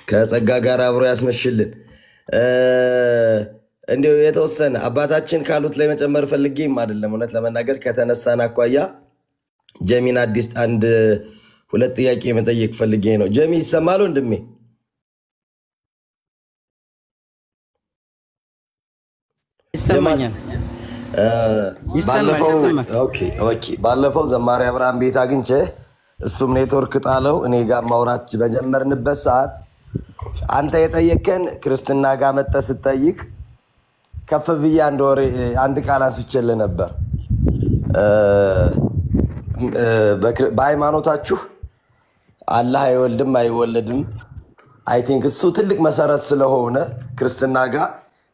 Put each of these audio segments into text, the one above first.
ከጸጋ ጋር አብሮ ያስመሽልን። እንዲሁ የተወሰነ አባታችን ካሉት ላይ መጨመር ፈልጌም አይደለም። እውነት ለመናገር ከተነሳን አኳያ ጀሚን አዲስ አንድ ሁለት ጥያቄ መጠየቅ ፈልጌ ነው። ጀሚ ይሰማል ወንድሜ? ይሰማኛል። ባለፈው ዘማሪ አብርሃም ቤት አግኝቼ እሱም ኔትወርክ ጣለው እኔ ጋር ማውራት በጀመርንበት ሰዓት አንተ የጠየቀን ክርስትና ጋር መጥተህ ስትጠይቅ ከፍ ብዬ አንድ ቃል አንስቼልህ ነበር። በሃይማኖታችሁ አላህ አይወልድም አይወለድም አይ ቲንክ እሱ ትልቅ መሰረት ስለሆነ ክርስትና ጋር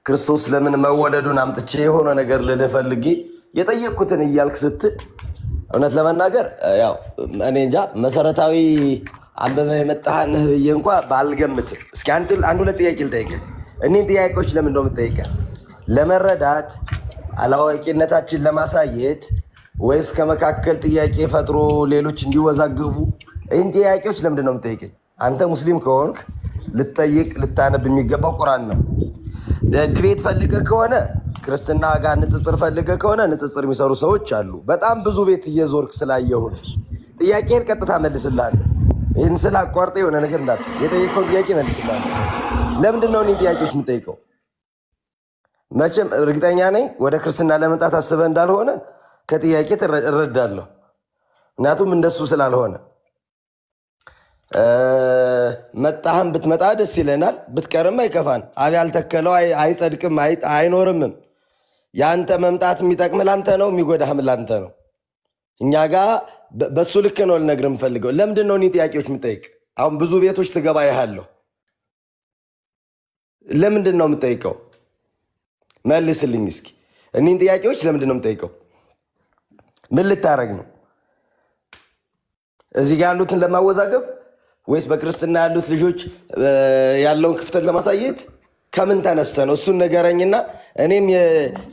ክርስቶስ ለምን መወለዱን አምጥቼ የሆነ ነገር ልፈልጊ የጠየቅኩትን እያልክ ስትል እውነት ለመናገር ያው እኔ እንጃ መሰረታዊ አንበበ የመጣህነህ ብዬ እንኳን ባልገምትም እስኪ አንድ ሁለት ጥያቄ ልጠይቅህ። እኔን ጥያቄዎች ለምን ነው የምትጠይቀን? ለመረዳት አላዋቂነታችን ለማሳየት ወይስ ከመካከል ጥያቄ ፈጥሮ ሌሎች እንዲወዛገቡ? ይህን ጥያቄዎች ለምንድን ነው የምትጠይቀኝ? አንተ ሙስሊም ከሆንክ ልትጠይቅ ልታነብ የሚገባው ቁርአን ነው። ዲቤት ፈልገህ ከሆነ ክርስትና ጋር ንጽጽር ፈልገህ ከሆነ ንጽጽር የሚሰሩ ሰዎች አሉ። በጣም ብዙ ቤት እየዞርክ ስላየሁት ጥያቄን ቀጥታ መልስልሃለሁ። ይህን ስላቋርጠ የሆነ ነገር እንዳትል የጠየቀውን ጥያቄ መልስልሃለሁ። ለምንድን ነው እኔን ጥያቄዎች የምጠይቀው? መቼም እርግጠኛ ነኝ ወደ ክርስትና ለመምጣት አስበህ እንዳልሆነ ከጥያቄ እረዳለሁ። ምክንያቱም እንደሱ ስላልሆነ መጣህም ብትመጣ ደስ ይለናል፣ ብትቀርም አይከፋን። አብ ያልተከለው አይጸድቅም አይኖርምም። ያንተ መምጣት የሚጠቅም ላንተ ነው፣ የሚጎዳህም ላንተ ነው። እኛ ጋር በሱ ልክ ነው ልነግርህ የምፈልገው። ለምንድን ነው እኔ ጥያቄዎች የምጠይቅ? አሁን ብዙ ቤቶች ትገባ ያለው ለምንድን ነው የምጠይቀው? መልስልኝ እስኪ። እኔን ጥያቄዎች ለምንድን ነው የምጠይቀው? ምን ልታረግ ነው? እዚህ ጋር ያሉትን ለማወዛገብ ወይስ በክርስትና ያሉት ልጆች ያለውን ክፍተት ለማሳየት? ከምን ተነስተ ነው? እሱን ነገረኝና እኔም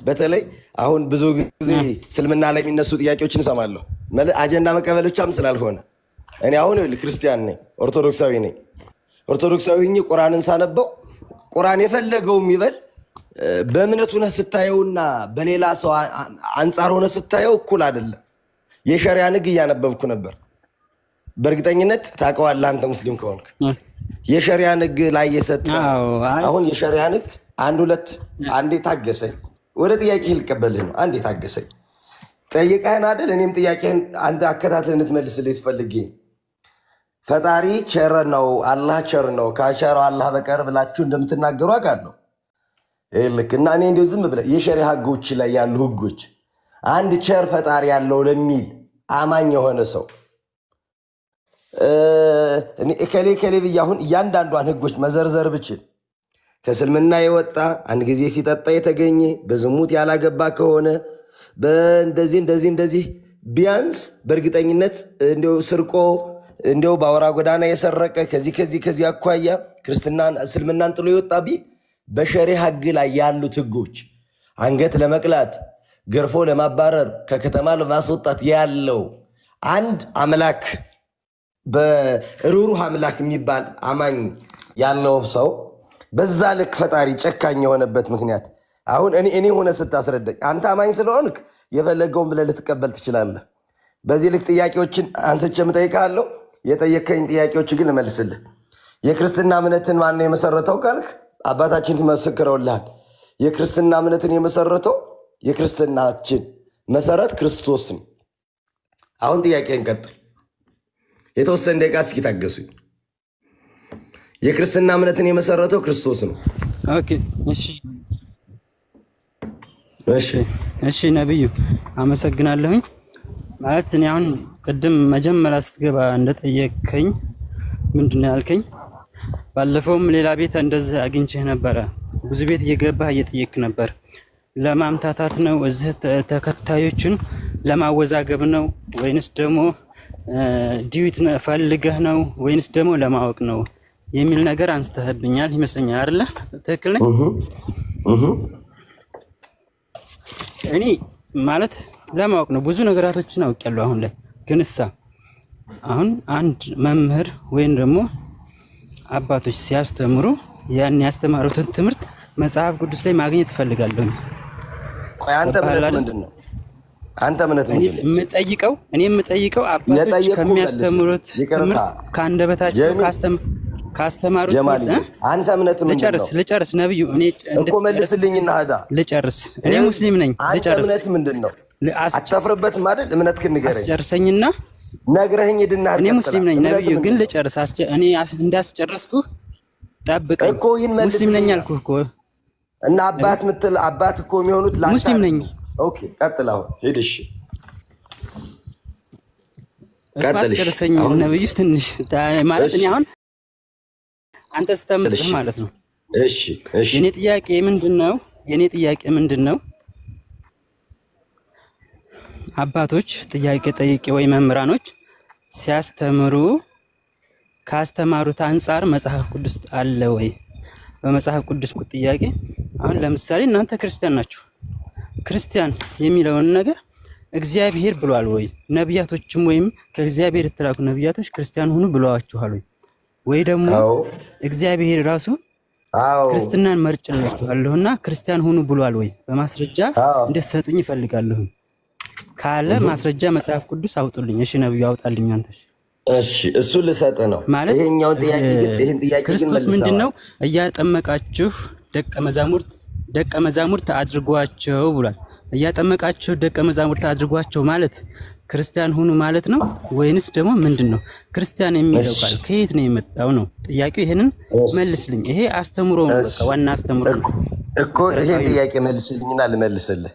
በተለይ አሁን ብዙ ጊዜ እስልምና ላይ የሚነሱ ጥያቄዎችን እሰማለሁ። አጀንዳ መቀበል ብቻም ስላልሆነ እኔ አሁን ክርስቲያን ነኝ፣ ኦርቶዶክሳዊ ነኝ። ኦርቶዶክሳዊ ነኝ። ቁርአንን ሳነበው ቁርአን የፈለገው የሚበል በእምነቱ ነህ ስታየውና በሌላ ሰው አንጻር ሆነ ስታየው እኩል አይደለም። የሸሪዓን ሕግ እያነበብኩ ነበር። በእርግጠኝነት ታውቀዋለህ አንተ ሙስሊም ከሆንክ የሸሪዓን ሕግ ላይ የሰጠ አሁን የሸሪዓን ሕግ አንዴ ታገሰኝ። ወደ ጥያቄ ልቀበልህ ነው። አንዴ ታገሰኝ። ጠይቀህን አይደል? እኔም ጥያቄህን አንተ አከታትለህ እንድትመልስልኝ ስፈልጌ ፈጣሪ ቸር ነው፣ አላህ ቸር ነው፣ ካቸረው አላህ በቀር ብላችሁ እንደምትናገሩ አውቃለሁ። ልክ እና እኔ እንደው ዝም ብለህ የሸሪዓ ሕጎች ላይ ያሉ ሕጎች አንድ ቸር ፈጣሪ ያለው ለሚል አማኝ የሆነ ሰው እከሌ ብዬ አሁን እያንዳንዷን ሕጎች መዘርዘር ብችል ከእስልምና የወጣ አንድ ጊዜ ሲጠጣ የተገኘ በዝሙት ያላገባ ከሆነ እንደዚህ ቢያንስ በእርግጠኝነት እንደው ስርቆ እንደው በአውራ ጎዳና የሰረቀ ከዚህ አኳያ ክርስትናን እስልምናን ጥሎ የወጣ ቢል በሸሪዓ ሕግ ላይ ያሉት ሕጎች አንገት ለመቅላት ገርፎ ለማባረር ከከተማ ለማስወጣት ያለው አንድ አምላክ በሩሩህ አምላክ የሚባል አማኝ ያለው ሰው በዛ ልክ ፈጣሪ ጨካኝ የሆነበት ምክንያት አሁን እኔ ሆነ ስታስረዳኝ አንተ አማኝ ስለሆንክ የፈለገውን ብለህ ልትቀበል ትችላለህ። በዚህ ልክ ጥያቄዎችን አንስቼ እጠይቅሃለሁ። የጠየቀኝ ጥያቄዎች ግን እመልስልህ። የክርስትና እምነትን ማን ነው የመሰረተው ካልክ አባታችን ተመስክረውልሃል። የክርስትና እምነትን የመሰረተው የክርስትናችን መሰረት ክርስቶስ ነው። አሁን ጥያቄን ቀጥል። የተወሰነ ደቂቃ እስኪ ታገሱኝ። የክርስትና እምነትን የመሰረተው ክርስቶስ ነው። ኦኬ እሺ ነብዩ አመሰግናለሁኝ። ማለት እኔ አሁን ቅድም መጀመሪያ ስትገባ እንደጠየቅከኝ ምንድነው ያልከኝ? ባለፈውም ሌላ ቤት እንደዚህ አግኝቼህ ነበረ። ብዙ ቤት እየገባህ እየጠየቅክ ነበር። ለማምታታት ነው? እዚህ ተከታዮችን ለማወዛገብ ነው ወይንስ ደግሞ ዲዊት ፈልገህ ነው ወይንስ ደግሞ ለማወቅ ነው የሚል ነገር አንስተህብኛል ይመስለኛል አይደለ? ትክክል ነኝ? እኔ ማለት ለማወቅ ነው። ብዙ ነገራቶችን አውቃለሁ አሁን ላይ። ግን አሁን አንድ መምህር ወይም ደግሞ አባቶች ሲያስተምሩ ያን ያስተማሩትን ትምህርት መጽሐፍ ቅዱስ ላይ ማግኘት እፈልጋለሁ። ቆይ አንተ እምነት ምንድነው? አንተ እምነት ምንድነው? እኔ የምጠይቀው አባቶች ከሚያስተምሩት ትምህርት ካንደበታቸው ካስተማሩት አንተ እምነት ምንድነው? ልጨርስ ነብዩ እኔ እኮ መልስልኝና አዳ ልጨርስ። እኔ ሙስሊም ነኝ። ልጨርስ። አንተ እምነት ምንድነው? አትፈርበትም አይደል? እምነትህን ንገረኝ። አስጨርሰኝና ነግረኸኝ ድና እኔ ሙስሊም ነኝ ነብዩ፣ ግን ልጨርስ። እኔ እንዳስጨረስኩ ጠብቀኝ። እኮ ይሄን ሙስሊም ነኝ አልኩህ እኮ። እና አባት ምትል አባት እኮ የሚሆኑት ላንተ ሙስሊም ነኝ። ኦኬ ቀጥል። አሁን ሂድ። እሺ ቀጥል። አስጨርሰኝ ነብዩ ትንሽ ማለት እኔ አሁን አንተ ስተምጥህ ማለት ነው። እሺ የኔ ጥያቄ ምንድነው? አባቶች ጥያቄ ጠይቄ ወይ መምህራኖች ሲያስተምሩ ካስተማሩት አንፃር መጽሐፍ ቅዱስ አለ ወይ? በመጽሐፍ ቅዱስ ጥያቄ አሁን ለምሳሌ እናንተ ክርስቲያን ናችሁ። ክርስቲያን የሚለውን ነገር እግዚአብሔር ብሏል ወይ? ነቢያቶችም ወይም ከእግዚአብሔር የተላኩ ነቢያቶች ክርስቲያን ሁኑ ብለዋችኋል ወይ? ወይ ደግሞ እግዚአብሔር ራሱ ክርስትናን መርጭላችኋለሁና ክርስቲያን ሁኑ ብሏል ወይ? በማስረጃ እንድትሰጡኝ ይፈልጋለሁ። ካለ ማስረጃ መጽሐፍ ቅዱስ አውጡልኝ። እሺ ነብዩ አውጣልኝ አንተሽ። እሺ እሱ ልሰጥ ነው። ይሄኛው ጥያቄ ክርስቶስ ምንድነው እያጠመቃችሁ ደቀ መዛሙርት አድርጓቸው ብሏል። እያጠመቃችሁ ደቀ መዛሙርት አድርጓቸው ማለት ክርስቲያን ሁኑ ማለት ነው ወይንስ ደግሞ ምንድነው? ክርስቲያን የሚለው ቃል ከየት ነው የመጣው ነው ጥያቄው። ይሄንን መልስልኝ። ይሄ አስተምሮ ነው፣ በቃ ዋና አስተምሮ እኮ። ይሄን ጥያቄ መልስልኝና ልመልስልህ።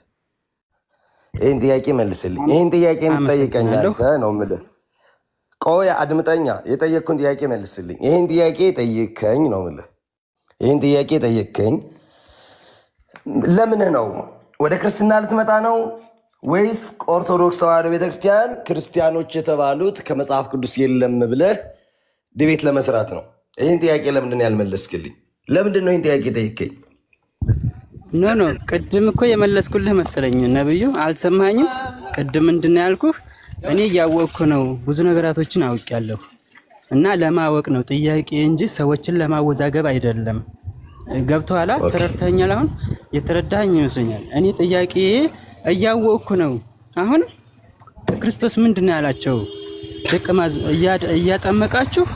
ይሄን ጥያቄ መልስልኝ። ይሄን ጥያቄ የምትጠይቀኝ አንተ ነው የምልህ። ቆይ አድምጠኛ። የጠየቅኩን ጥያቄ መልስልኝ። ይሄን ጥያቄ ጠይቀኝ ነው የምልህ። ይሄን ጥያቄ ጠይቀኝ። ለምን ነው? ወደ ክርስትና ልትመጣ ነው ወይስ ኦርቶዶክስ ተዋሕዶ ቤተክርስቲያን ክርስቲያኖች የተባሉት ከመጽሐፍ ቅዱስ የለም ብለህ ድቤት ለመስራት ነው? ይሄን ጥያቄ ለምንድን ነው ያልመለስክልኝ? ለምንድን ነው ይሄን ጥያቄ ጠይቀኝ? ኖ ቅድም እኮ የመለስኩልህ መሰለኝ ነብዩ፣ አልሰማኝም? ቅድም ምንድነው ያልኩህ? እኔ ያወቅኩ ነው ብዙ ነገራቶችን አውቄያለሁ እና ለማወቅ ነው ጥያቄ እንጂ ሰዎችን ለማወዛገብ አይደለም። ገብቶሃል? ተረድተኛል? አሁን የተረዳኸኝ ይመስለኛል። እኔ ጥያቄ እያወቅኩ ነው። አሁን ክርስቶስ ምንድነው ያላቸው? እያጠመቃችሁ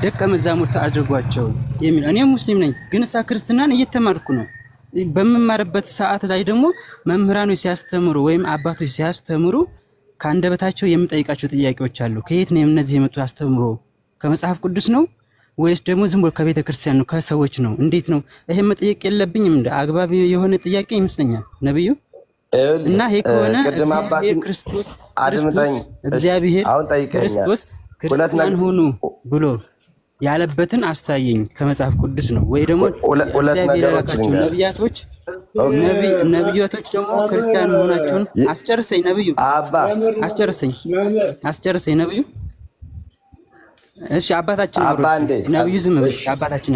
ደቀ መዛሙርት አድርጓቸው የሚል። እኔ ሙስሊም ነኝ፣ ግን እሳ ክርስትናን እየተማርኩ ነው። በመማርበት ሰዓት ላይ ደግሞ መምህራኖች ሲያስተምሩ ወይም አባቶች ሲያስተምሩ ካንደበታቸው የምጠይቃቸው ጥያቄዎች አሉ። ከየት ነው እነዚህ የመጡ አስተምሮ? ከመጽሐፍ ቅዱስ ነው ወይስ ደግሞ ዝም ብሎ ከቤተ ክርስቲያን ነው? ከሰዎች ነው? እንዴት ነው? ይሄ መጠየቅ የለብኝም? እንደ አግባብ የሆነ ጥያቄ ይመስለኛል ነብዩ። እና ይሄ ከሆነ ክርስቶስ ክርስቲያን ሁኑ ብሎ ያለበትን አስተያየኝ ከመጽሐፍ ቅዱስ ነው ወይ ደግሞ እግዚአብሔር ያላካቸው ነቢያቶች ደግሞ ክርስቲያን መሆናቸውን አስጨርሰኝ ነብዩ። አስጨርሰኝ ነብዩ። እሺ አባታችን ነብዩ ዝም ብለሽ አባታችን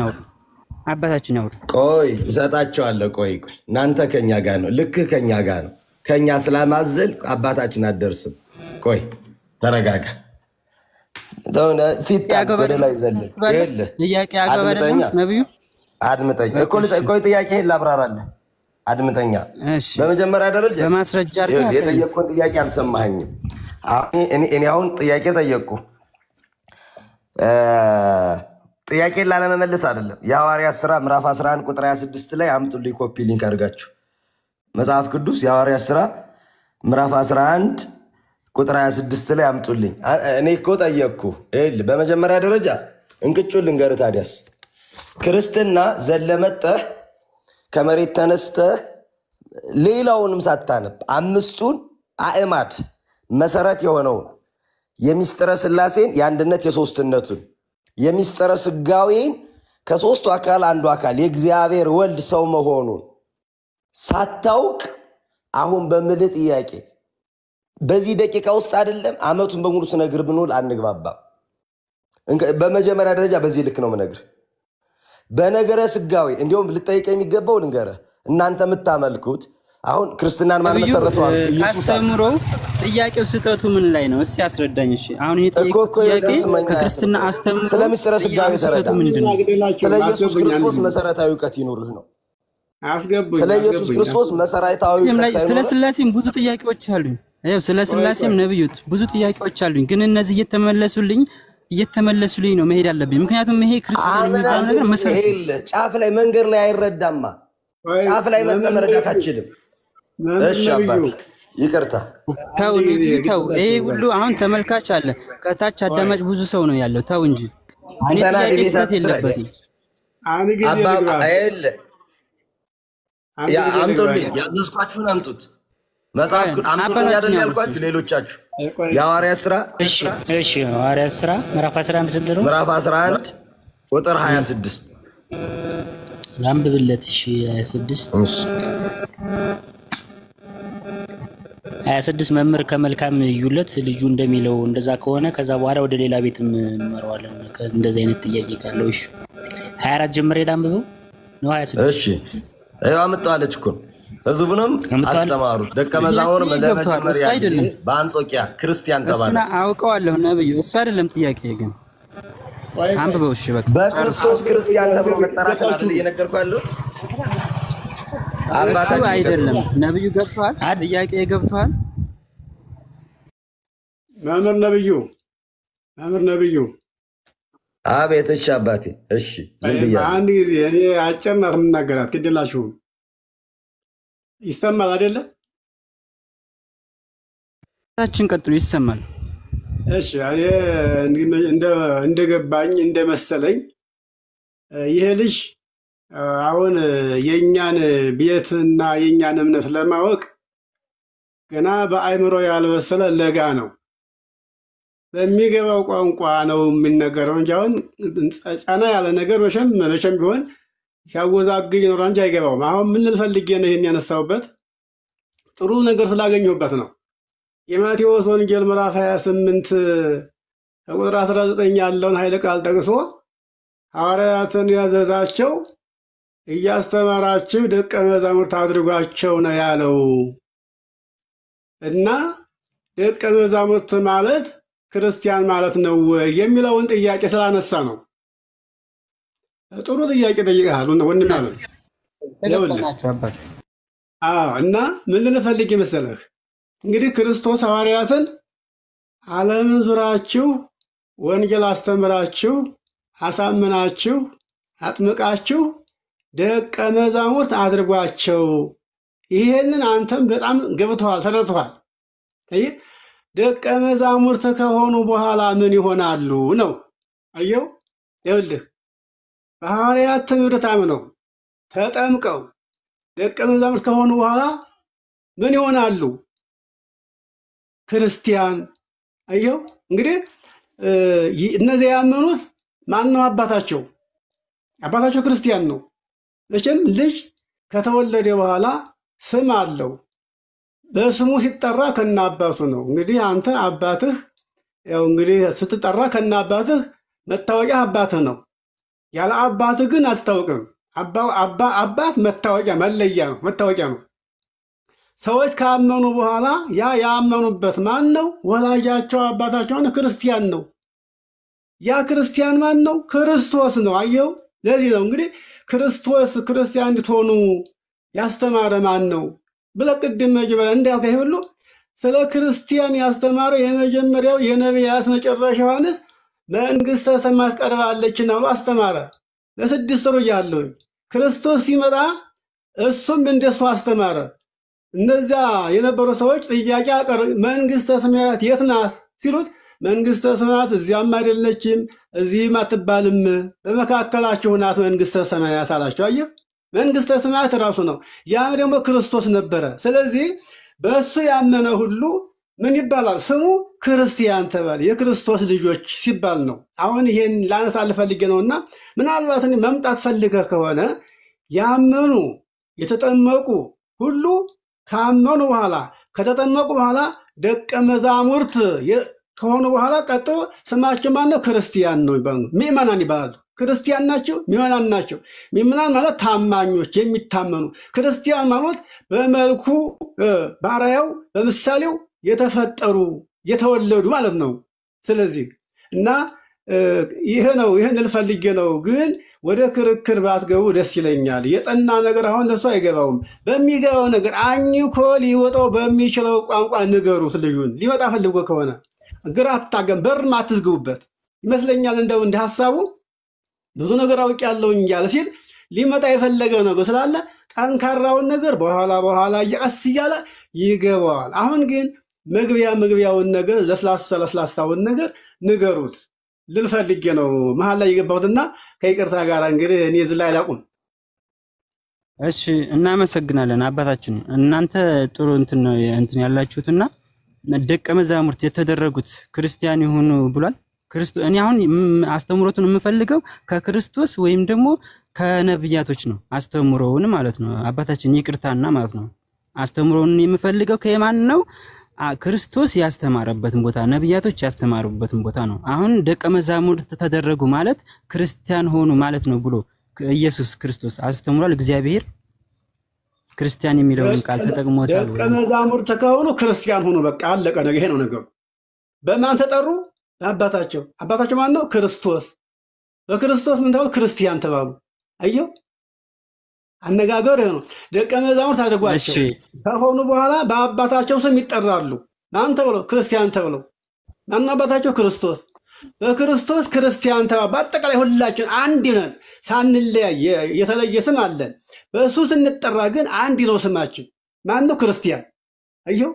ያውሩ። ቆይ እሰጣቸዋለሁ። ቆይ እናንተ ከኛ ጋር ነው፣ ልክ ከኛ ጋር ነው። ከኛ ስላማዘል አባታችን አደርስም። ቆይ ተረጋጋ። ፊት ወደ ላይ ዘለል ይሄለ ጥያቄ አገባደኝ ነብዩ አድምጠኝ እኮ ቆይ ጥያቄህን ላብራራለህ። አድምጠኛ። በመጀመሪያ ደረጃ በማስረጃ አድርገህ የጠየቅኩን ጥያቄ አልሰማኸኝም። እኔ አሁን ጥያቄ ጠየቅኩ። ጥያቄን ላለመመለስ አይደለም። የሐዋርያት ሥራ ምዕራፍ 11 ቁጥር 26 ላይ አምጡልኝ፣ ኮፒ ሊንክ አድርጋችሁ መጽሐፍ ቅዱስ የሐዋርያት ሥራ ምዕራፍ 11 ቁጥር 26 ላይ አምጡልኝ። እኔ እኮ ጠየቅኩ። በመጀመሪያ ደረጃ እንቅጩን ልንገርህ። ታዲያስ ክርስትና ዘለመጠህ ከመሬት ተነስተህ ሌላውንም ሳታነብ አምስቱን አእማድ መሰረት የሆነውን የሚስጥረ ሥላሴን የአንድነት የሶስትነቱን የሚስጥረ ሥጋዌን ከሶስቱ አካል አንዱ አካል የእግዚአብሔር ወልድ ሰው መሆኑን ሳታውቅ አሁን በምልህ ጥያቄ በዚህ ደቂቃ ውስጥ አይደለም አመቱን በሙሉ ስነግር ብንውል አንግባባም። በመጀመሪያ ደረጃ በዚህ ልክ ነው ምነግር። በነገረ ሥጋዌ እንዲሁም ልጠይቅ የሚገባው ልንገርህ። እናንተ የምታመልኩት አሁን ክርስትናን ማን ነብዩ መሰረተው? ኢየሱስ አስተምሮ ጥያቄው ስህተቱ ምን ላይ ነው? እስኪ አስረዳኝ። እሺ አሁን ይሄ ጥያቄ ከክርስትና አስተምሮ ስለ ምስጢረ ሥጋዌ ተረዳ። ምንድነው? ስለ ኢየሱስ ክርስቶስ መሰረታዊ ዕውቀት ይኖርህ ነው። አስገቡኝ። ስለ ኢየሱስ ክርስቶስ መሰረታዊ ዕውቀት ስለ ስላሴም ብዙ ጥያቄዎች አሉኝ። ይኸው ስለ ስላሴም ነብዩት ብዙ ጥያቄዎች አሉኝ። ግን እነዚህ እየተመለሱልኝ ነው መሄድ አለብኝ። ምክንያቱም ይሄ ክርስቲያን የሚባለው ነገር መሰረት ጫፍ ላይ መንገድ ላይ አይረዳማ። ጫፍ ላይ መረዳት አትችልም። እሺ አባት ይቅርታ ተው ይሄ ሁሉ አሁን ተመልካች አለ፣ ከታች አዳማጭ ብዙ ሰው ነው ያለው። ተው እንጂ እኔ ጥያቄ ስህተት የለበትም። አባ አይል ያ አምጡልኝ፣ ያዘዝኳችሁን አምጡት። መጽሐፍ አምጡልኝ አይደል ያልኳችሁ ሌሎቻችሁ። የሐዋርያት ሥራ እሺ ሐዋርያት ሥራ ምዕራፍ 11 ስንት ነው? ምዕራፍ 11 ቁጥር 26 ላንብብለት። እሺ 26 መምህር ከመልካም እዩለት ልጁ እንደሚለው እንደዛ ከሆነ ከዛ በኋላ ወደ ሌላ ቤትም እንመራዋለን። እንደዚህ አይነት ጥያቄ ካለው እሺ 24 ጀምሬ ላንብበው ነው 26። እሺ አይዋ አመጣለች እኮ ህዝቡንም አስተማሩት። ደቀ መዛሙርም ለመጀመሪያ በአንጾኪያ ክርስቲያን ተባለ። እሱና አውቀዋለሁ ነብዩ፣ እሱ አይደለም ጥያቄ ግን አንብበው። እሺ በቃ በክርስቶስ ክርስቲያን ተብሎ መጠራት አይደል እየነገርኩህ ያለው? እሱ አይደለም ነብዩ። ገብቷል? ጥያቄ ገብቷል? መምህር ነብዩ አቤት። እሺ አባቴ እሺ ዝም ብያለሁ። አንድ ጊዜ እኔ አጭር ናት የምናገራት ግድላችሁ ይሰማል አይደለ? ታችን ቀጥሉ ይሰማል። እሺ እኔ እንደገባኝ እንደመሰለኝ ይሄ ልጅ አሁን የኛን ቤትና የኛን እምነት ለማወቅ ገና በአእምሮ ያልበሰለ ለጋ ነው። በሚገባው ቋንቋ ነው የሚነገረው እንጂ አሁን ጸና ያለ ነገር መቼም ቢሆን ሲያወዛግጅ ይኖራል እንጂ አይገባውም። አሁን ምን ልፈልጌ ነው ይሄን ያነሳውበት? ጥሩ ነገር ስላገኘሁበት ነው። የማቴዎስ ወንጌል ምዕራፍ 28 ቁጥር 19 ያለውን ኃይለ ቃል ጠቅሶ ሐዋርያትን ያዘዛቸው እያስተማራችሁ ደቀ መዛሙርት አድርጓቸው ነው ያለው እና ደቀ መዛሙርት ማለት ክርስቲያን ማለት ነው የሚለውን ጥያቄ ስላነሳ ነው። ጥሩ ጥያቄ ጠይቀሃል ወንድም አለ። እና ምን ልፈልግ መሰለህ? እንግዲህ ክርስቶስ ሐዋርያትን ዓለምን ዙራችሁ ወንጌል አስተምራችሁ አሳምናችሁ አጥምቃችሁ ደቀ መዛሙርት አድርጓቸው። ይሄንን አንተም በጣም ገብቶሃል፣ ተረድተሃል። ደቀ መዛሙርት ከሆኑ በኋላ ምን ይሆናሉ ነው? አየው ይኸውልህ በሐዋርያት ትምህርት አምነው ተጠምቀው ደቀ መዛሙርት ከሆኑ በኋላ ምን ይሆናሉ? ክርስቲያን። አየው እንግዲህ እነዚህ ያመኑት ማን ነው? አባታቸው ክርስቲያን ነው። መቼም ልጅ ከተወለደ በኋላ ስም አለው። በስሙ ሲጠራ ከነ አባቱ ነው። እንግዲህ አንተ አባትህ ያው እንግዲህ ስትጠራ ከነ አባትህ መታወቂያ አባትህ ነው። ያለ አባትህ ግን አትታወቅም። አባት መታወቂያ መለያ ነው፣ መታወቂያ ነው። ሰዎች ካመኑ በኋላ ያ ያመኑበት ማን ነው? ወላጃቸው አባታቸው ክርስቲያን ነው። ያ ክርስቲያን ማን ነው? ክርስቶስ ነው። አየው። ለዚህ ነው እንግዲህ ክርስቶስ ክርስቲያን እንድትሆኑ ያስተማረ ማን ነው ብለህ ቅድም መጀመሪያ እንዳልከኝ ሁሉ ስለ ክርስቲያን ያስተማረው የመጀመሪያው የነቢያት መጨረሻ ዮሐንስ መንግሥተ ሰማያት ቀርባለችና ብሎ አስተማረ። ለ6 ወር እያለሁኝ ክርስቶስ ሲመጣ እሱም እንደሱ አስተማረ። እነዚያ የነበሩ ሰዎች ጥያቄ አቀረቡ። መንግሥተ ሰማያት የት ናት ሲሉት መንግሥተ ሰማያት እዚያም አይደለችም እዚህም አትባልም፣ በመካከላችሁ ናት መንግሥተ ሰማያት አላቸው። አየህ፣ መንግሥተ ሰማያት ራሱ ነው። ያም ደግሞ ክርስቶስ ነበረ። ስለዚህ በእሱ ያመነ ሁሉ ምን ይባላል? ስሙ ክርስቲያን ተባለ። የክርስቶስ ልጆች ሲባል ነው። አሁን ይሄን ላነሳ ልፈልጌ ነውና ምናልባት መምጣት ፈልገህ ከሆነ ያመኑ የተጠመቁ ሁሉ ካመኑ በኋላ ከተጠመቁ በኋላ ደቀ መዛሙርት ከሆኑ በኋላ ቀጥሎ ስማቸው ማነው? ክርስቲያን ነው ይባላሉ። ምእመናን ይባላሉ። ክርስቲያን ናቸው፣ ምዕመናን ናቸው። ምዕመናን ማለት ታማኞች፣ የሚታመኑ። ክርስቲያን ማለት በመልኩ ባሪያው በምሳሌው የተፈጠሩ የተወለዱ ማለት ነው። ስለዚህ እና ይሄ ነው። ይሄን ልፈልጌ ነው። ግን ወደ ክርክር ባትገቡ ደስ ይለኛል። የጠና ነገር አሁን እነሱ አይገባውም። በሚገባው ነገር አኝኮ ሊወጣው በሚችለው ቋንቋ ንገሩት። ልጁን ሊመጣ ፈልጎ ከሆነ ግራ አታገም በርም አትዝግቡበት ይመስለኛል። እንደው እንደ ሐሳቡ ብዙ ነገር አውቄያለሁኝ እያለ ሲል ሊመጣ የፈለገ ነው ስላለ ጠንካራውን ነገር በኋላ እየቀስ እያለ ይገባዋል። አሁን ግን መግቢያውን ነገር ለስላሳውን ነገር ንገሩት ልፈልጌ ነው መሀል ላይ የገባሁትና ከይቅርታ ጋር እንግዲህ እኔ እዚህ ላይ አላቁም። እሺ እናመሰግናለን አባታችን። እናንተ ጥሩ እንትን ያላችሁትና ደቀ መዛሙርት የተደረጉት ክርስቲያን ይሁኑ ብሏል። እኔ አሁን አስተምሮቱን የምፈልገው ከክርስቶስ ወይም ደግሞ ከነብያቶች ነው። አስተምሮውን ማለት ነው አባታችን ይቅርታና ማለት ነው። አስተምሮውን የምፈልገው ከማን ነው? ክርስቶስ ያስተማረበትን ቦታ ነብያቶች ያስተማሩበትን ቦታ ነው። አሁን ደቀ መዛሙርት ተደረጉ ማለት ክርስቲያን ሆኑ ማለት ነው ብሎ ኢየሱስ ክርስቶስ አስተምሯል። እግዚአብሔር ክርስቲያን የሚለውን ቃል ተጠቅሞታል። ደቀ መዛሙርት ከሆኑ ክርስቲያን ሆኑ፣ በቃ አለቀ። ይሄ ነው ነገሩ። በማን ተጠሩ? አባታቸው። አባታቸው ማን ነው? ክርስቶስ። በክርስቶስ ምን ተባሉ? ክርስቲያን ተባሉ። አየው አነጋገር ነው። ደቀ መዛሙርት አድርጓቸው ከሆኑ በኋላ በአባታቸው ስም ይጠራሉ። ማን ተብለው? ክርስቲያን ተብለው። ማን አባታቸው? ክርስቶስ። በክርስቶስ ክርስቲያን ተባሉ። በአጠቃላይ ሁላችን አንድ ነን፣ ሳንለያይ የተለየ ስም አለን። በእሱ ስንጠራ ግን አንድ ነው ስማችን። ማን ነው? ክርስቲያን። አየው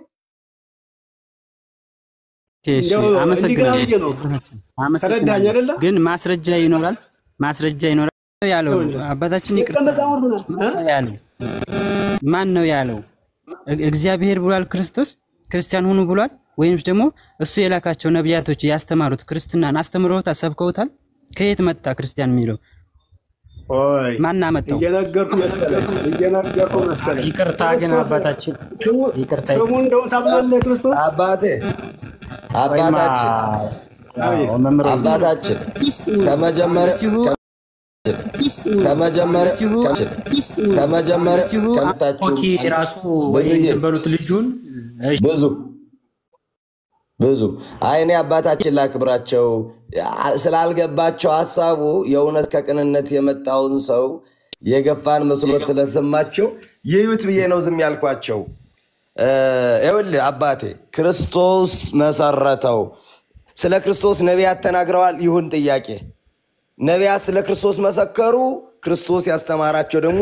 ተረዳኸኝ አይደለ? ግን ማስረጃ ይኖራል ያለው አባታችን ይቅርታ ያለው ማን ነው ያለው? እግዚአብሔር ብሏል። ክርስቶስ ክርስቲያን ሆኑ ብሏል። ወይስ ደግሞ እሱ የላካቸው ነብያቶች ያስተማሩት ክርስትናን አስተምረውታል፣ ሰብከውታል? ከየት መጣ ክርስቲያን የሚለው? ማን አመጣው? እየነገርኩ መሰለኝ። ይቅርታ ግን አባታችን ይቅርታ ስሙ እንደው ታብላለህ ክርስቶስ አባታችን ከመጀመሪያ ራሱ ወይ በሉት ልጁን ብዙ አይኔ አባታችን ላክብራቸው ስላልገባቸው ሐሳቡ የእውነት ከቅንነት የመጣውን ሰው የገፋን መስሎት ለሰማቸው ይዩት ብዬ ነው ዝም ያልኳቸው። ይኸውልህ አባቴ ክርስቶስ መሰረተው። ስለ ክርስቶስ ነቢያት ተናግረዋል። ይሁን ጥያቄ ነቢያት ስለ ክርስቶስ መሰከሩ። ክርስቶስ ያስተማራቸው ደግሞ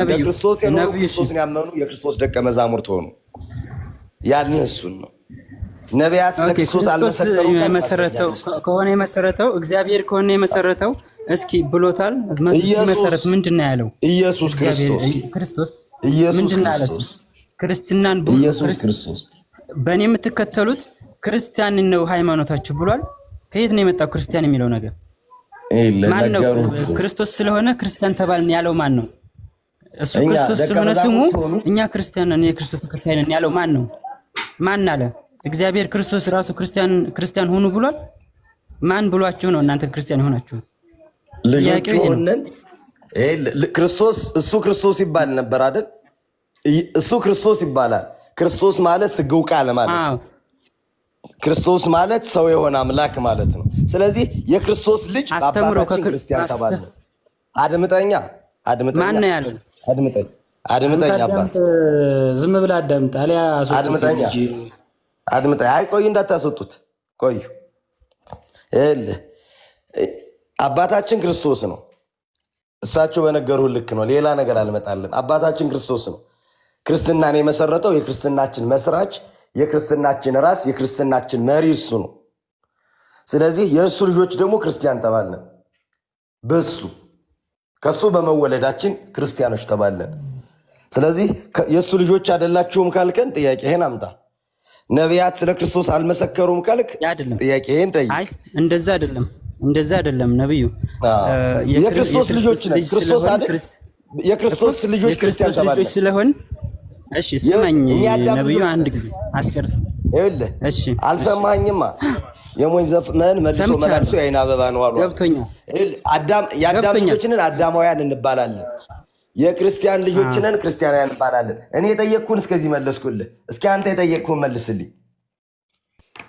ለክርስቶስ የኖሩ ክርስቶስን ያመኑ የክርስቶስ ደቀ መዛሙርት ሆኑ። ያልን እሱን ነው። ነቢያት ስለ ክርስቶስ አልመሰከሩም። የመሰረተው ከሆነ የመሰረተው እግዚአብሔር ከሆነ የመሰረተው እስኪ ብሎታል። መሰረት ምንድነው ያለው? ኢየሱስ ክርስቶስ ኢየሱስ ምንድነው ያለው? ክርስትናን ኢየሱስ ክርስቶስ በእኔ የምትከተሉት ክርስቲያን ነው ሃይማኖታችሁ ብሏል። ከየት ነው የመጣው ክርስቲያን የሚለው ነገር? ማን ነው? ክርስቶስ ስለሆነ ክርስቲያን ተባልን ያለው ማን ነው? እሱ ክርስቶስ ስለሆነ ስሙ እኛ ክርስቲያን ነን የክርስቶስ ተከታይ ነን ያለው ማን ነው? ማን አለ? እግዚአብሔር ክርስቶስ ራሱ ክርስቲያን ሆኑ ብሏል። ማን ብሏችሁ ነው እናንተ ክርስቲያን ሆናችሁ? ልጆቹ ሆነን ክርስቶስ እሱ ክርስቶስ ይባል ነበር አይደል? እሱ ክርስቶስ ይባላል። ክርስቶስ ማለት ስግው ቃል ማለት ነው። ክርስቶስ ማለት ሰው የሆነ አምላክ ማለት ነው። ስለዚህ የክርስቶስ ልጅ አባታችን ክርስቲያን ተባለ። አድምጠኛ ማን ነው ያለው? አድምጠኛ አባት ዝም ብለ አዳምጥ አሊያ አድምጠኛ አይ ቆይ እንዳታስወጡት ቆዩ። አባታችን ክርስቶስ ነው። እሳቸው በነገሩ ልክ ነው። ሌላ ነገር አልመጣልን። አባታችን ክርስቶስ ነው። ክርስትናን የመሰረተው የክርስትናችን መስራች፣ የክርስትናችን ራስ፣ የክርስትናችን መሪ እሱ ነው። ስለዚህ የእሱ ልጆች ደግሞ ክርስቲያን ተባልን። በሱ ከሱ በመወለዳችን ክርስቲያኖች ተባልን። ስለዚህ የእሱ ልጆች አይደላችሁም ካልከን ጥያቄህን አምጣ። ነቢያት ስለ ክርስቶስ አልመሰከሩም ካልክ ጥያቄህን ጠይቅ። አይ እንደዛ አይደለም ነብዩ የክርስቶስ ልጆች ነን። ክርስቶስ አይደል? የክርስቶስ ልጆች ክርስቲያን ተባልን ስለሆን እሺ ስማኝ ነብዩ አንድ ጊዜ አስጨርስ። ይኸውልህ እሺ አልሰማኝማ የሞኝ ዘፈን መልሶ መላልሶ የዓይን አበባ ነው አሉ ገብቶኛል የአዳም ልጆችንን አዳማውያን እንባላለን የክርስቲያን ልጆችንን ክርስቲያናውያን እንባላለን እኔ የጠየቅኩን እስከዚህ መለስኩልህ እስኪ አንተ የጠየቅኩን መልስልኝ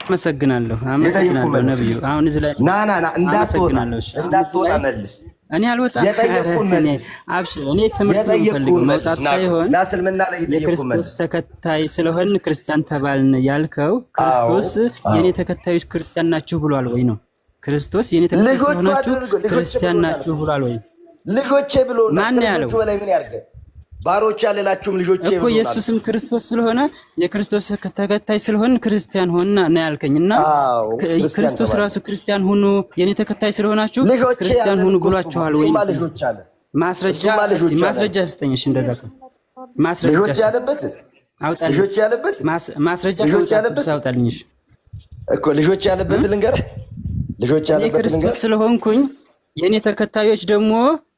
አመሰግናለሁ ነብዩ አሁን እዚህ ላይ ና እንዳትወጣ መልስ እኔ አልወጣም እኔ ትምህርት ፈልገው መውጣት ሳይሆን ለእስልምና ላይ የክርስቶስ ተከታይ ስለሆን ክርስቲያን ተባልን ያልከው ክርስቶስ የኔ ተከታዮች ክርስቲያን ናችሁ ብሏል ወይ ነው ክርስቶስ የኔ ተከታይ ስለሆናችሁ ክርስቲያን ናችሁ ብሏል ወይ ልጆቼ ብሎ ማን ያለው በላይ ምን ያርገ ባሮች ያለላችሁም ልጆቼ እኮ ኢየሱስም ክርስቶስ ስለሆነ የክርስቶስ ተከታይ ስለሆን ክርስቲያን ሆነና ነው ያልከኝና ክርስቶስ ራሱ ክርስቲያን ሆኖ የኔ ተከታይ ስለሆናችሁ ክርስቲያን ሆኖ ብሏችኋል ወይ ማስረጃ ስጠኝሽ እንደዛ ማስረጃ ልጆች ያለበት አውጣልኝ ልጆች ያለበት ማስረጃ አውጣልኝሽ እኮ ልጆች ያለበት ልንገርህ ልጆች ያለበት ልንገርህ ክርስቶስ ስለሆንኩኝ የኔ ተከታዮች ደግሞ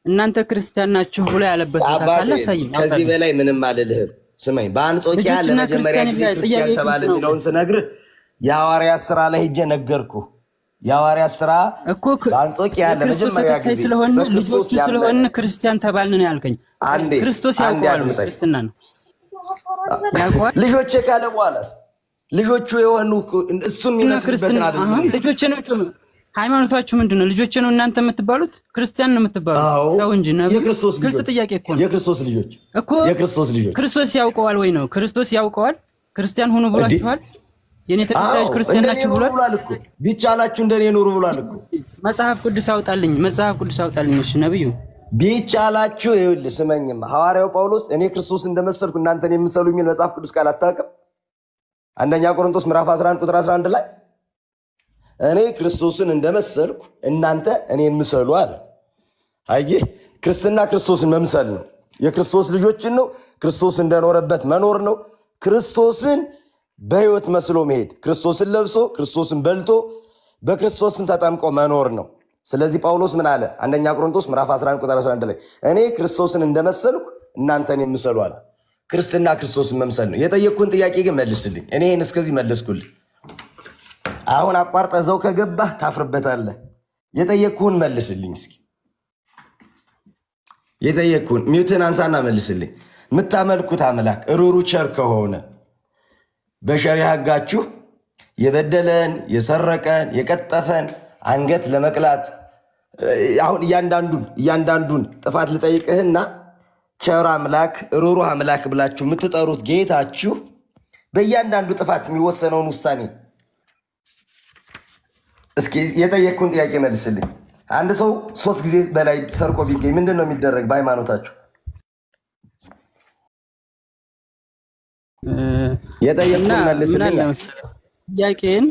እናንተ ክርስቲያን ናችሁ ብሎ ያለበት ታካለ ሳይኝ ከዚህ በላይ ምንም አልልህም ስማኝ በአንጾኪያ ለመጀመሪያ ጊዜ ክርስቲያን ተባለ የሚለውን ስነግርህ የሐዋርያት ሥራ ላይ ሄጄ ነገርኩ የሐዋርያት ሥራ እኮ በአንጾኪያ ለመጀመሪያ ጊዜ ስለሆነ ልጆቹ ስለሆነ ክርስቲያን ተባልን ነው ያልከኝ ክርስቶስ ያውቀዋል ክርስትና ነው ያውቀዋል ልጆቼ ካለ በኋላስ ልጆቹ የሆኑ እሱን የሚመስልበትን አይደለም ልጆቼ ናቸው ሃይማኖታችሁ ምንድነው ልጆቼ ነው እናንተ የምትባሉት ክርስቲያን ነው የምትባሉት ታው እንጂ ነው ግልጽ ጥያቄ እኮ ነው የክርስቶስ ልጆች እኮ የክርስቶስ ልጆች ክርስቶስ ያውቀዋል ወይ ነው ክርስቶስ ያውቀዋል ክርስቲያን ሆኖ ብሏችኋል የኔ ተከታዮች ክርስቲያን ናችሁ ብሏል እኮ ቢቻላችሁ እንደኔ ኑሩ ብሏል እኮ መጽሐፍ ቅዱስ አውጣልኝ እሺ ነብዩ ቢቻላችሁ ይኸውልህ ስመኝማ ሐዋርያው ጳውሎስ እኔ ክርስቶስ እንደመሰልኩ እናንተን የምሰሉ የሚል መጽሐፍ ቅዱስ ቃል አታውቅም አንደኛ ቆሮንቶስ ምዕራፍ 11 ቁጥር 11 ላይ እኔ ክርስቶስን እንደመሰልኩ እናንተ እኔን ምሰሉ አለ አየህ ክርስትና ክርስቶስን መምሰል ነው የክርስቶስ ልጆችን ነው ክርስቶስ እንደኖረበት መኖር ነው ክርስቶስን በህይወት መስሎ መሄድ ክርስቶስን ለብሶ ክርስቶስን በልቶ በክርስቶስን ተጠምቆ መኖር ነው ስለዚህ ጳውሎስ ምን አለ አንደኛ ቆሮንቶስ ምዕራፍ 11 ቁጥር 11 ላይ እኔ ክርስቶስን እንደመሰልኩ እናንተ እኔን ምሰሉ አለ ክርስትና ክርስቶስን መምሰል ነው የጠየቅኩን ጥያቄ ግን መልስልኝ እኔ ይሄን እስከዚህ መለስኩልኝ አሁን አቋርጠ ዘው ከገባህ ታፍርበታለህ የጠየቅኩን መልስልኝ እስኪ የጠየቅኩን ሚውትን አንሳና መልስልኝ ምታመልኩት አምላክ ሩሩ ቸር ከሆነ በሸሪዓ ህጋችሁ የበደለን የሰረቀን የቀጠፈን አንገት ለመቅላት አሁን እያንዳንዱን ጥፋት ልጠይቅህና ቸር አምላክ ሩሩ አምላክ ብላችሁ የምትጠሩት ጌታችሁ በእያንዳንዱ ጥፋት የሚወሰነውን ውሳኔ እስኪ የጠየቅኩን ጥያቄ መልስልኝ አንድ ሰው 3 ጊዜ በላይ ሰርቆ ቢገኝ ምንድነው የሚደረግ በሃይማኖታችሁ የጠየቅኩን መልስልኝ ጥያቄን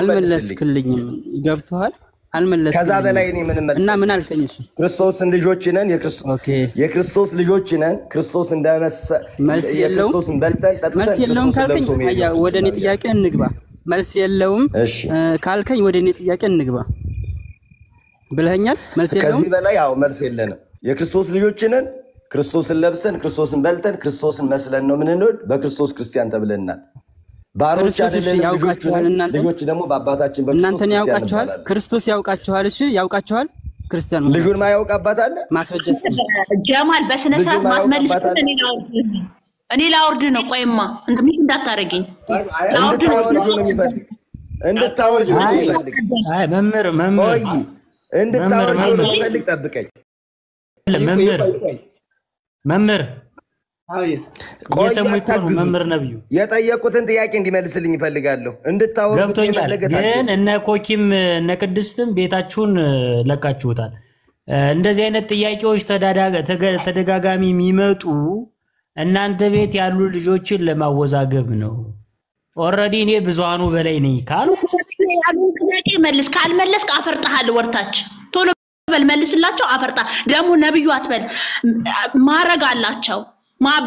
አልመለስክልኝም ይገብቷል አልመለስክልኝም ከዛ በላይ እኔ ምን መልስ እና ምን አልከኝ ክርስቶስን ልጆች ነን የክርስቶስ ልጆች ነን ክርስቶስ እንደመሰለ ክርስቶስን በልተን ጠጥተን መልስ የለውም ካልከኝ ወደ እኔ ጥያቄ እንግባ መልስ የለውም ካልከኝ ወደ እኔ ጥያቄ እንግባ ብለኛል መልስ የለውም ከዚህ በላይ ያው መልስ የለንም የክርስቶስ ልጆች ነን ክርስቶስን ለብሰን ክርስቶስን በልተን ክርስቶስን መስለን ነው ምንንወድ በክርስቶስ ክርስቲያን ተብለናል ባሮች አይደለም ያውቃችኋል እናንተ ልጆች ደግሞ በአባታችን በክርስቶስ እናንተን ያውቃችኋል ክርስቶስ ያውቃችኋል እሺ ያውቃችኋል ክርስቲያን ነው ልጁን ማያውቅ አባት አለ ማስረጃ ጀማል በስነ ስርዓት ማትመልስ እኔ ላውርድ ነው ቆይማ እንድምት እንዳታረገኝ ላውርድ ነው እንድታወርድ ነው አይ መምህር እንድታወርድ ነው ፈልግ ጠብቀኝ መምህር የሰሙ ይቆም መምህር ነብዩ የጠየቁትን ጥያቄ እንዲመልስልኝ ይፈልጋለሁ እንድታወርድ ገብቶኛል ግን እነ ኮኪም እነ ቅድስትም ቤታችሁን ለቃችሁታል እንደዚህ አይነት ጥያቄዎች ተደጋጋሚ የሚመጡ እናንተ ቤት ያሉ ልጆችን ለማወዛገብ ነው ኦሬዲ እኔ ብዙሃኑ በላይ ነኝ ካሉ ያሉን ጥያቄ መልስ ካልመለስክ አፈርጣሃል ወርታች ቶሎ በል መልስላቸው አፈርጣ ደሙ ነብዩ አትበል ማረግ አላቸው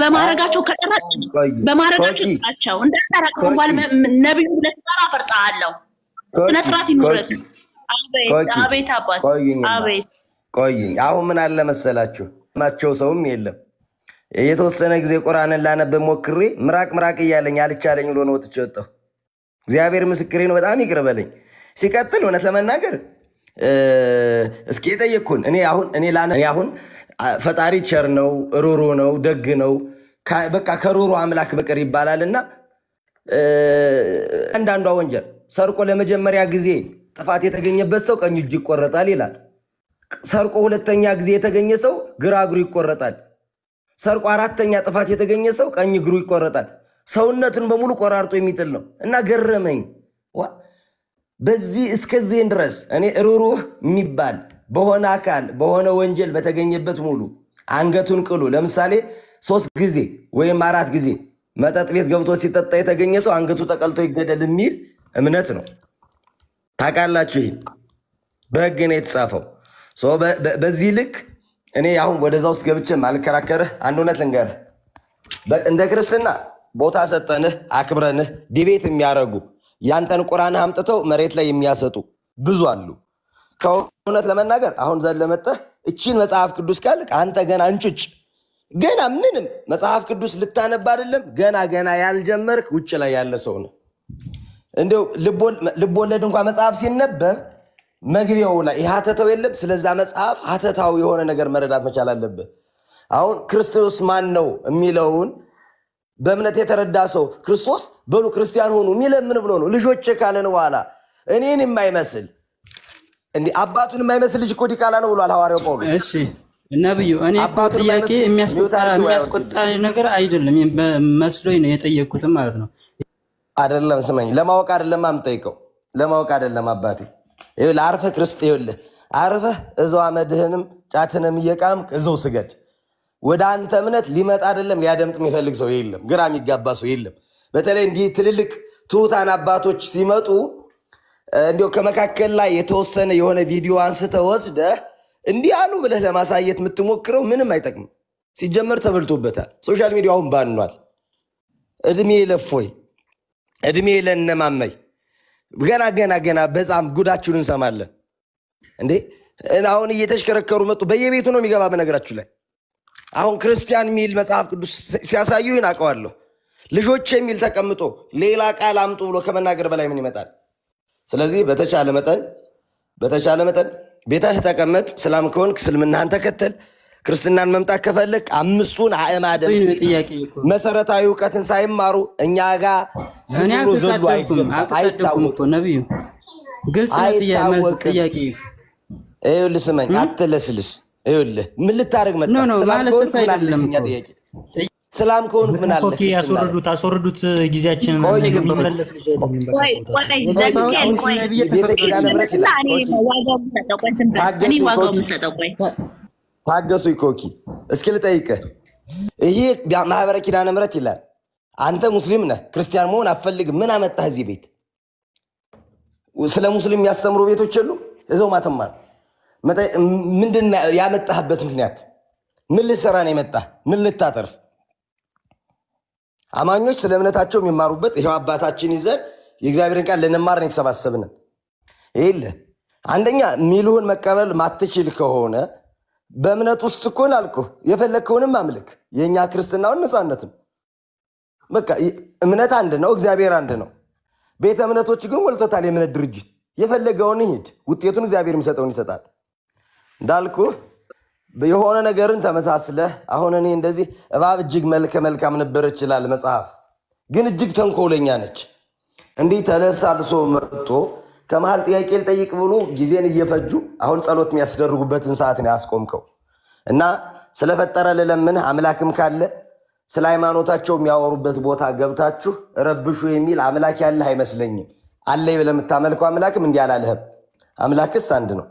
በማረጋቸው ከቀረጥ በማረጋቸው አቸው እንደተራቀ እንኳን ነብዩ ለተራ አፈርጣለሁ ተነስራት ይኑረት አቤት አባት አቤት ቆይ አሁን ምን አለ መሰላችሁ ማቸው ሰውም የለም የተወሰነ ጊዜ ቁርአንን ላነብ ሞክሬ ምራቅ እያለኝ አልቻለኝ ብሎ ነው ወጥቼ ወጣሁ እግዚአብሔር ምስክሬ ነው። በጣም ይቅር በለኝ። ሲቀጥል እውነት ለመናገር እስኪ የጠየቅኩን እኔ አሁን ፈጣሪ ቸር ነው፣ ሩሩ ነው፣ ደግ ነው፣ በቃ ከሩሩ አምላክ በቀር ይባላልና አንዳንዷ ወንጀል ሰርቆ ለመጀመሪያ ጊዜ ጥፋት የተገኘበት ሰው ቀኝ እጁ ይቆረጣል ይላል። ሰርቆ ሁለተኛ ጊዜ የተገኘ ሰው ግራ እግሩ ይቆረጣል። ሰርቆ አራተኛ ጥፋት የተገኘ ሰው ቀኝ እግሩ ይቆረጣል። ሰውነቱን በሙሉ ቆራርጦ የሚጥል ነው እና ገረመኝ። በዚህ እስከዚህ ድረስ እኔ ሩሩህ የሚባል በሆነ አካል በሆነ ወንጀል በተገኘበት ሙሉ አንገቱን ቅሉ ለምሳሌ 3 ጊዜ ወይም 4 ጊዜ መጠጥ ቤት ገብቶ ሲጠጣ የተገኘ ሰው አንገቱ ተቀልቶ ይገደል የሚል እምነት ነው። ታውቃላችሁ፣ ይሄ በሕግ ነው የተጻፈው። በዚህ ልክ እኔ አሁን ወደዛ ውስጥ ገብቼ ማልከራከርህ አንድ እውነት ልንገርህ። እንደ ክርስትና ቦታ ሰጠንህ አክብረንህ ዲቤት የሚያረጉ ያንተን ቁርአን አምጥተው መሬት ላይ የሚያሰጡ ብዙ አሉ። ከእውነት ለመናገር አሁን ዘለመጠህ እቺን መጽሐፍ ቅዱስ ካልክ አንተ ገና እንጭጭ ገና ምንም መጽሐፍ ቅዱስ ልታነብ አይደለም ገና ያልጀመርክ ውጭ ላይ ያለ ሰው ነው። እንደው ልቦለድ እንኳን መጽሐፍ ሲነበብ መግቢያው ላይ ሀተታው የለም። ስለዛ መጽሐፍ ሀተታው የሆነ ነገር መረዳት መቻል አለበት። አሁን ክርስቶስ ማን ነው የሚለውን በእምነት የተረዳ ሰው ክርስቶስ በሉ ክርስቲያን ሆኑ የሚለምን ብሎ ነው ልጆች ካለን በኋላ እኔን የማይመስል እንዴ አባቱን የማይመስል ልጅ እኮ ዲቃላ ነው ብሏል ሐዋርያው ጳውሎስ። እሺ ነብዩ እኔ እኮ ጥያቄ የሚያስቆጣ ነገር አይደለም መስሎኝ ነው የጠየቅኩት ማለት ነው። አይደለም ስመኝ ለማወቅ አይደለም አምጠይቀው ለማወቅ አይደለም አባቴ ይኸውልህ አርፈህ ክርስቲያን ይኸውልህ አርፈህ እዛው አመድህንም ጫትንም እየቃምክ እዛው ስገድ። ወደ አንተ እምነት ሊመጣ አይደለም ሊያደምጥ የሚፈልግ ሰው የለም፣ ግራ የሚጋባ ሰው የለም። በተለይ እንዲህ ትልልቅ ትሁታን አባቶች ሲመጡ እንዲያው ከመካከል ላይ የተወሰነ የሆነ ቪዲዮ አንስተህ ወስደህ እንዲህ አሉ ብለህ ለማሳየት የምትሞክረው ምንም አይጠቅም። ሲጀመር ተበልቶበታል። ሶሻል ሚዲያውን ባንኗል። እድሜ ለፎይ እድሜ ለነማመይ ገና በጣም ጉዳችሁን እንሰማለን እንዴ። አሁን እየተሽከረከሩ መጡ። በየቤቱ ነው የሚገባ። በነገራችሁ ላይ አሁን ክርስቲያን ሚል መጽሐፍ ቅዱስ ሲያሳዩ ይናቀዋለሁ። ልጆች የሚል ተቀምጦ ሌላ ቃል አምጡ ብሎ ከመናገር በላይ ምን ይመጣል? ስለዚህ በተቻለ መጠን ቤትህ ተቀመጥ። ሰላም ከሆንክ እስልምናን ተከተል። ክርስትናን መምጣት ከፈለክ 5ቱን አእማደ መሰረታዊ ዕውቀትን ሳይማሩ እኛ ጋር ዝምሩ ዘሉ አይታወቅም እኮ ነብዩ ግልጽ ነው ጥያቄ። ይኸውልህ ስመኝ አትለስልስ። ይኸውልህ ምን ልታረግ መጣ? ሰላም ከሆንክ ምን አለ? ኦኬ አስወርዱት ጊዜያችንን መመለስ ታገሱ ኮኪ እስኪ ልጠይቅህ። ይሄ ማህበረ ኪዳነ ምሕረት ይላል። አንተ ሙስሊም ነህ፣ ክርስቲያን መሆን አትፈልግም። ምን አመጣህ እዚህ ቤት? ስለ ሙስሊም የሚያስተምሩ ቤቶች የሉ? እዛው ማተማር ምንድን ያመጣህበት ምክንያት? ምን ልትሰራ ነው የመጣህ? ምን ልታተርፍ? አማኞች ስለ እምነታቸው የሚማሩበት ይሄው አባታችን ይዘን የእግዚአብሔርን ቃል ልንማር ነው የተሰባሰብን። ይሄ አንደኛ ሚሉን መቀበል ማትችል ከሆነ በእምነት ውስጥ እኮ አልኩህ የፈለከውንም አምልክ። የኛ ክርስትናውን ነፃነትም በቃ እምነት አንድ ነው፣ እግዚአብሔር አንድ ነው። ቤተ እምነቶች ግን ወልቶታል። የእምነት ድርጅት የፈለገውን ይሄድ፣ ውጤቱን እግዚአብሔር የሚሰጠውን ይሰጣል። እንዳልኩህ የሆነ ነገርን ተመሳስለህ አሁን እኔ እንደዚህ እባብ እጅግ መልካም ነበር ይችላል መጽሐፍ፣ ግን እጅግ ተንኮለኛ ነች። እንዲህ ተለሳልሶ መጥቶ ከመሃል ጥያቄ ልጠይቅ ብሎ ጊዜን እየፈጁ አሁን ጸሎት የሚያስደርጉበትን ሰዓት ነው ያስቆምከው። እና ስለፈጠረ ለለምን አምላክም ካለ ስለ ሃይማኖታቸው የሚያወሩበት ቦታ ገብታችሁ ረብሹ የሚል አምላክ ያለህ አይመስለኝም። አለ ብለህ የምታመልከው አምላክም እንዲህ አላለህም። አምላክስ አንድ ነው።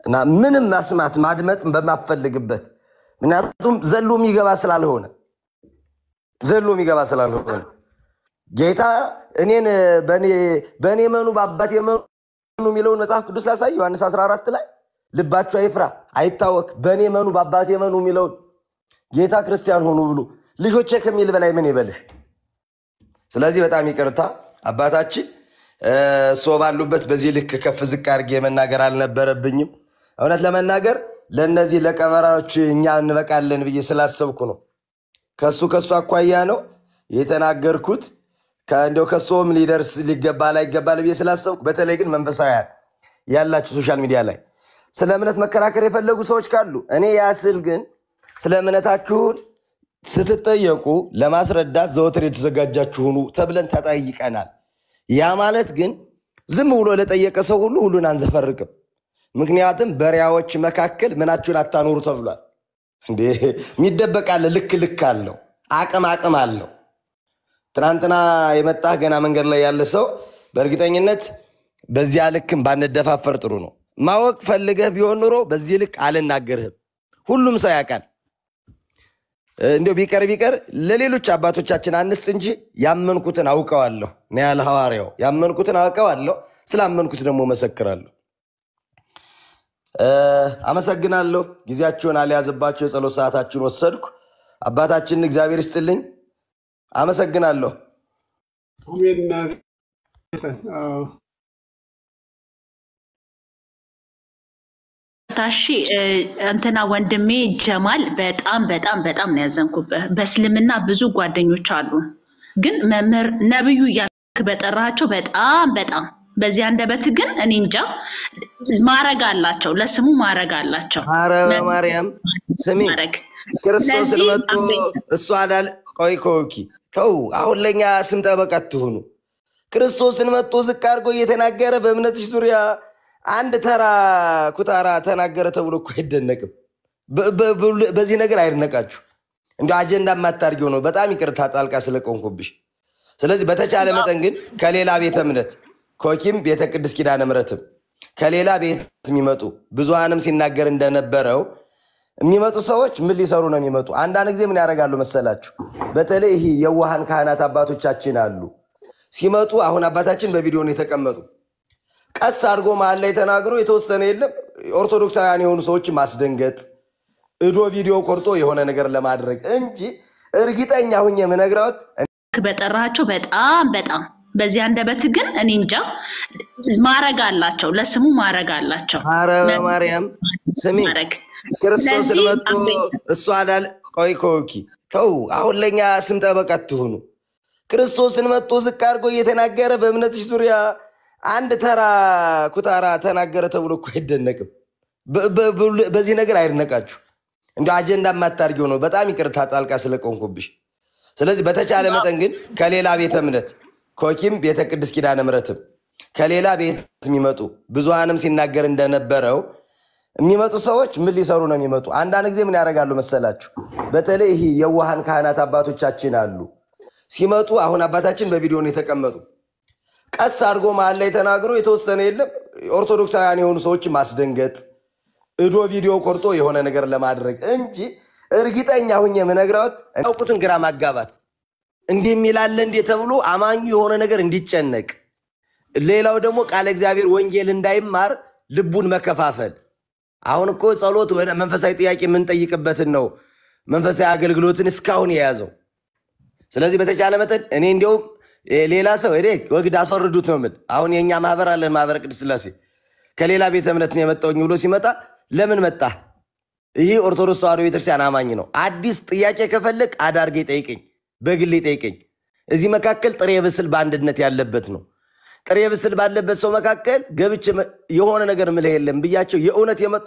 እና ምንም መስማት ማድመጥ በማፈልግበት ምክንያቱም ዘሎ የሚገባ ስላልሆነ ጌታ እኔን በኔ መኑ በአባቴ መኑ የሚለውን መጽሐፍ ቅዱስ ላሳይ። ዮሐንስ 14 ላይ ልባችሁ አይፍራ አይታወክ፣ በኔ መኑ በአባቴ መኑ የሚለውን ጌታ ክርስቲያን ሆኑ ብሎ ልጆቼ ከሚል በላይ ምን ይበልህ? ስለዚህ በጣም ይቅርታ አባታችን፣ እሱ ባሉበት በዚህ ልክ ከፍ ዝቅ አድርጌ መናገር አልነበረብኝም። እውነት ለመናገር ለነዚህ ለቀበራዎች እኛ እንበቃለን ብዬ ስላሰብኩ ነው። ከሱ አኳያ ነው የተናገርኩት። ከእንደው ከሶም ሊደርስ ሊገባ ላይ ይገባል ብዬ ስላሰብኩ በተለይ ግን መንፈሳውያን ያላችሁ ሶሻል ሚዲያ ላይ ስለ እምነት መከራከር የፈለጉ ሰዎች ካሉ እኔ ያስል ግን ስለ እምነታችሁን ስትጠየቁ ለማስረዳት ዘወትር የተዘጋጃችሁ ሁኑ ተብለን ተጠይቀናል። ያ ማለት ግን ዝም ብሎ ለጠየቀ ሰው ሁሉ ሁሉን አንዘፈርቅም። ምክንያቱም በሪያዎች መካከል ምናችሁን አታኖሩ ተብሏል። እንዴ የሚደበቃለ ልክ አለው፣ አቅም አለው። ትናንትና የመጣ ገና መንገድ ላይ ያለ ሰው በእርግጠኝነት በዚያ ልክም ባንደፋፈር ጥሩ ነው። ማወቅ ፈልገህ ቢሆን ኑሮ በዚህ ልክ አልናገርህም። ሁሉም ሰው ያውቃል። እንዴው ቢቀር ለሌሎች አባቶቻችን አንስት እንጂ ያመንኩትን አውቀዋለሁ ነው ያለ ሐዋርያው። ያመንኩትን አውቀዋለሁ፣ ስላመንኩት ደግሞ መሰክራለሁ። አመሰግናለሁ። ጊዜያችሁን አልያዘባችሁ የጸሎት ሰዓታችሁን ወሰድኩ። አባታችን እግዚአብሔር ይስጥልኝ። አመሰግናለሁ። ታሺ እንትና ወንድሜ ጀማል በጣም ነው ያዘንኩብህ። በእስልምና ብዙ ጓደኞች አሉ፣ ግን መምህር ነብዩ እያልክ በጠራቸው በጣም በዚህ አንደበት ግን እኔ እንጃ ማረግ አላቸው፣ ለስሙ ማረግ አላቸው። ኧረ በማርያም ስሚ ክርስቶስ መጥቶ እሱ አላል ቆይ ኮኪ ተው። አሁን ለኛ ስም ጠበቃ አትሁኑ። ክርስቶስን መጥቶ ዝቅ አድርጎ እየተናገረ በእምነትሽ ዙሪያ አንድ ተራ ኩታራ ተናገረ ተብሎ እኮ አይደነቅም። በዚህ ነገር አይደነቃችሁ። እንደ አጀንዳ ማታርጊው ነው። በጣም ይቅርታ ጣልቃ ስለቆንኩብሽ። ስለዚህ በተቻለ መጠን ግን ከሌላ ቤተ እምነት ኮኪም ቤተ ቅድስት ኪዳነ ምሕረትም ከሌላ ቤት የሚመጡ ብዙሃንም ሲናገር እንደነበረው የሚመጡ ሰዎች ምን ሊሰሩ ነው የሚመጡ? አንዳንድ ጊዜ ምን ያደርጋሉ መሰላችሁ? በተለይ ይሄ የዋሃን ካህናት አባቶቻችን አሉ። ሲመጡ አሁን አባታችን በቪዲዮ ነው የተቀመጡ። ቀስ አድርጎ መሀል ላይ ተናግሮ የተወሰነ የለም ኦርቶዶክሳውያን የሆኑ ሰዎች ማስደንገጥ እዶ ቪዲዮ ቆርጦ የሆነ ነገር ለማድረግ እንጂ እርግጠኛ ሁኜ የምነግረውት በጠራቸው በጣም በዚህ አንደበት ግን እኔ እንጃ ማረግ አላቸው፣ ለስሙ ማረግ አላቸው። ኧረ በማርያም ስሚ ክርስቶስን መጥቶ እሱ አላል ቆይ ኮኪ ተው። አሁን ለኛ ስም ጠበቃ አትሁኑ። ክርስቶስን መጥቶ ዝቅ አድርጎ እየተናገረ በእምነትሽ ዙሪያ አንድ ተራ ኩታራ ተናገረ ተብሎ እኮ አይደነቅም። በዚህ ነገር አይደነቃችሁ። እንደ አጀንዳ ማታርጊው ነው። በጣም ይቅርታ ጣልቃ ስለቆንኩብሽ። ስለዚህ በተቻለ መጠን ግን ከሌላ ቤተ እምነት ኮኪም ቤተ ቅድስት ኪዳነ ምሕረትም ከሌላ ቤት የሚመጡ ብዙሃንም ሲናገር እንደነበረው የሚመጡ ሰዎች ምን ሊሰሩ ነው የሚመጡ? አንዳንድ ጊዜ ምን ያደርጋሉ መሰላችሁ? በተለይ ይሄ የዋሃን ካህናት አባቶቻችን አሉ። ሲመጡ አሁን አባታችን በቪዲዮ ነው የተቀመጡ። ቀስ አድርጎ መሀል ላይ ተናግሮ የተወሰነ የለም ኦርቶዶክሳውያን የሆኑ ሰዎች ማስደንገጥ እዶ ቪዲዮ ቆርጦ የሆነ ነገር ለማድረግ እንጂ እርግጠኛ ሁኜ የምነግረውት አውቁትን ግራ ማጋባት እንዲህ የሚላለ እንዴ ተብሎ አማኙ የሆነ ነገር እንዲጨነቅ፣ ሌላው ደግሞ ቃለ እግዚአብሔር ወንጌል እንዳይማር ልቡን መከፋፈል። አሁን እኮ ጸሎት መንፈሳዊ ጥያቄ የምንጠይቅበትን ነው መንፈሳዊ አገልግሎትን እስካሁን የያዘው። ስለዚህ በተቻለ መጠን እኔ እንዲያውም ሌላ ሰው ወግድ አስወርዱት ነው የምል። አሁን የኛ ማህበር አለን ማህበረ ቅድስት ሥላሴ ከሌላ ቤተ እምነት ነው የመጣውኝ ብሎ ሲመጣ ለምን መጣ? ይሄ ኦርቶዶክስ ተዋሕዶ ቤተክርስቲያን አማኝ ነው። አዲስ ጥያቄ ከፈለክ አዳርጌ ጠይቀኝ፣ በግሌ ጠይቀኝ። እዚህ መካከል ጥሬ ብስል በአንድነት ያለበት ነው። ጥሬ ብስል ባለበት ሰው መካከል ገብቼ የሆነ ነገር ምልህ የለም ብያቸው የእውነት የመጡ